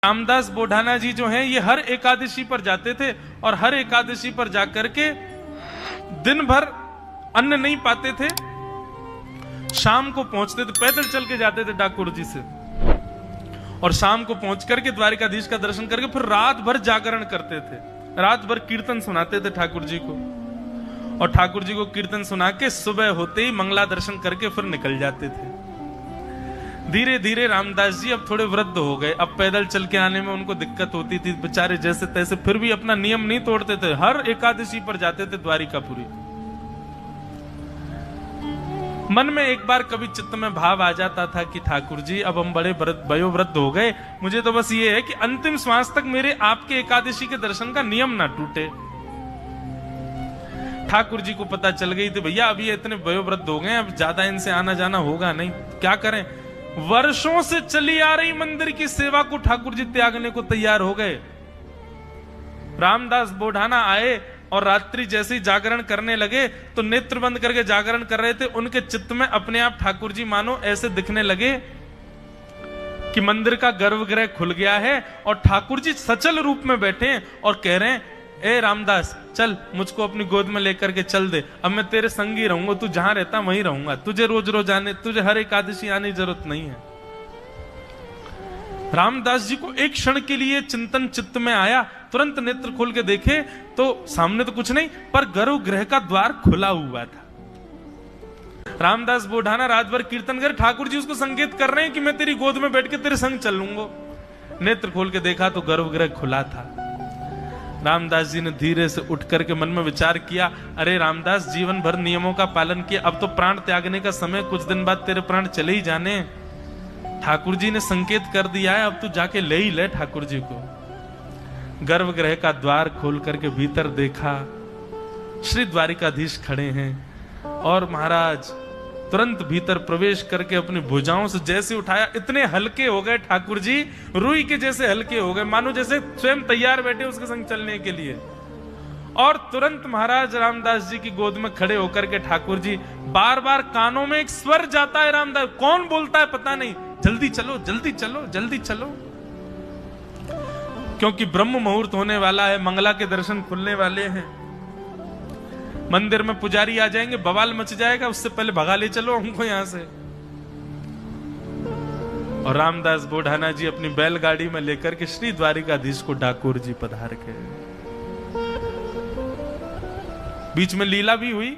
रामदास बोढ़ाना जी जो हैं ये हर एकादशी पर जाते थे और हर एकादशी पर जाकर के दिन भर अन्न नहीं पाते थे। शाम को पहुंचते थे, पैदल चल के जाते थे ठाकुर जी से, और शाम को पहुंच करके द्वारिकाधीश का दर्शन करके फिर रात भर जागरण करते थे, रात भर कीर्तन सुनाते थे ठाकुर जी को, और ठाकुर जी को कीर्तन सुना के सुबह होते ही मंगला दर्शन करके फिर निकल जाते थे। धीरे धीरे रामदास जी अब थोड़े वृद्ध हो गए, अब पैदल चल के आने में उनको दिक्कत होती थी बेचारे, जैसे तैसे, फिर भी अपना नियम नहीं तोड़ते थे, हर एकादशी पर जाते थे द्वारिकापुरी। मन में एक बार कभी चित्त में भाव आ जाता था कि ठाकुर जी अब हम बड़े वयोवृद्ध हो गए, मुझे तो बस ये है कि अंतिम श्वास तक मेरे आपके एकादशी के दर्शन का नियम ना टूटे। ठाकुर जी को पता चल गई थी भैया अभी इतने वयोवृद्ध हो गए, अब ज्यादा इनसे आना जाना होगा नहीं, क्या करें। वर्षों से चली आ रही मंदिर की सेवा को ठाकुर जी त्यागने को तैयार हो गए। रामदास बोढ़ाना आए और रात्रि जैसे ही जागरण करने लगे तो नेत्र बंद करके जागरण कर रहे थे, उनके चित्त में अपने आप ठाकुर जी मानो ऐसे दिखने लगे कि मंदिर का गर्भगृह खुल गया है और ठाकुर जी सचल रूप में बैठे हैं और कह रहे हैं, ए रामदास चल मुझको अपनी गोद में लेकर के चल दे, अब मैं तेरे संग ही रहूंगा, तू जहां रहता वहीं रहूंगा, तुझे रोज रोज आने, तुझे हर एकादशी आने की जरूरत नहीं है। रामदास जी को एक क्षण के लिए चिंतन चित्त में आया, तुरंत नेत्र खोल के देखे तो सामने तो कुछ नहीं, पर गर्भगृह का द्वार खुला हुआ था। रामदास बोढ़ाना रात भर कीर्तन कर, ठाकुर जी उसको संकेत कर रहे हैं कि मैं तेरी गोद में बैठ के तेरे संग चल लूंगा। नेत्र खोल के देखा तो गर्भगृह खुला था। रामदास जी ने धीरे से उठ करके मन में विचार किया, अरे रामदास जीवन भर नियमों का पालन किया, अब तो प्राण त्यागने का समय, कुछ दिन बाद तेरे प्राण चले ही जाने, ठाकुर जी ने संकेत कर दिया है, अब तू जाके ले ही ले ठाकुर जी को। गर्भगृह का द्वार खोल करके भीतर देखा, श्री द्वारिकाधीश खड़े हैं और महाराज तुरंत भीतर प्रवेश करके अपनी भुजाओं से जैसे उठाया, इतने हल्के हो गए ठाकुर जी, रुई के जैसे हल्के हो गए, मानो जैसे स्वयं तैयार बैठे उसके संग चलने के लिए। और तुरंत महाराज रामदास जी की गोद में खड़े होकर के ठाकुर जी, बार बार कानों में एक स्वर जाता है, रामदास कौन बोलता है पता नहीं, जल्दी चलो जल्दी चलो जल्दी चलो, क्योंकि ब्रह्म मुहूर्त होने वाला है, मंगला के दर्शन खुलने वाले हैं, मंदिर में पुजारी आ जाएंगे, बवाल मच जाएगा, उससे पहले भगा ले चलो हमको यहां से। और रामदास बोढ़ाना जी अपनी बैलगाड़ी में लेकर के श्री द्वारिकाधीश को ठाकुर जी पधार के, बीच में लीला भी हुई,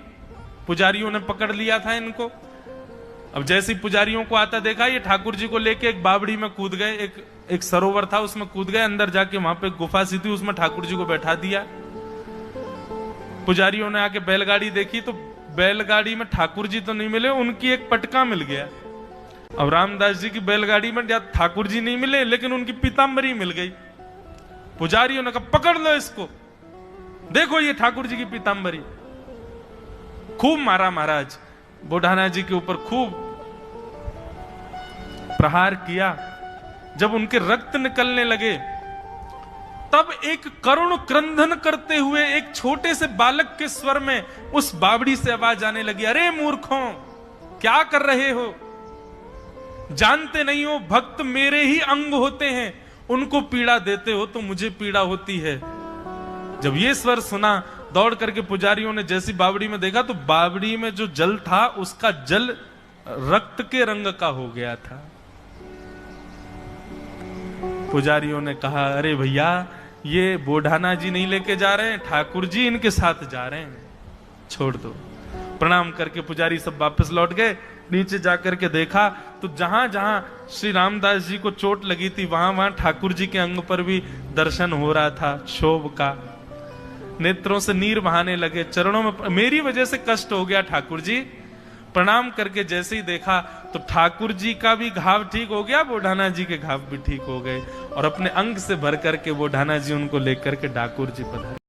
पुजारियों ने पकड़ लिया था इनको। अब जैसे ही पुजारियों को आता देखा, ये ठाकुर जी को लेके एक बावड़ी में कूद गए, एक सरोवर था उसमें कूद गए, अंदर जाके वहां पे गुफा सी थी, उसमें ठाकुर जी को बैठा दिया। पुजारियों ने आके बैलगाड़ी देखी तो बैलगाड़ी में ठाकुर जी तो नहीं मिले, उनकी एक पटका मिल गया। अब रामदास जी की बैलगाड़ी में ठाकुर जी नहीं मिले, लेकिन उनकी पीतांबरी मिल गई। पुजारियों ने कहा पकड़ लो इसको, देखो ये ठाकुर जी की पीतांबरी। खूब मारा महाराज, बोढ़ाना जी के ऊपर खूब प्रहार किया। जब उनके रक्त निकलने लगे तब एक करुण क्रंदन करते हुए एक छोटे से बालक के स्वर में उस बावड़ी से आवाज आने लगी, अरे मूर्खों क्या कर रहे हो, जानते नहीं हो भक्त मेरे ही अंग होते हैं, उनको पीड़ा देते हो तो मुझे पीड़ा होती है। जब ये स्वर सुना, दौड़ करके पुजारियों ने जैसी बावड़ी में देखा तो बावड़ी में जो जल था उसका जल रक्त के रंग का हो गया था। पुजारियों ने कहा, अरे भैया ये बोढ़ाना जी नहीं लेके जा रहे हैं, ठाकुर जी इनके साथ जा रहे हैं, छोड़ दो। प्रणाम करके पुजारी सब वापस लौट गए। नीचे जाकर के देखा तो जहां जहां श्री रामदास जी को चोट लगी थी वहां वहां ठाकुर जी के अंग पर भी दर्शन हो रहा था क्षोभ का। नेत्रों से नीर बहाने लगे, चरणों में मेरी वजह से कष्ट हो गया ठाकुर जी। प्रणाम करके जैसे ही देखा तो ठाकुर जी का भी घाव ठीक हो गया, बोढ़ाना जी के घाव भी ठीक हो गए, और अपने अंग से भर करके बोढ़ाना जी उनको लेकर के ठाकुर जी पधारे।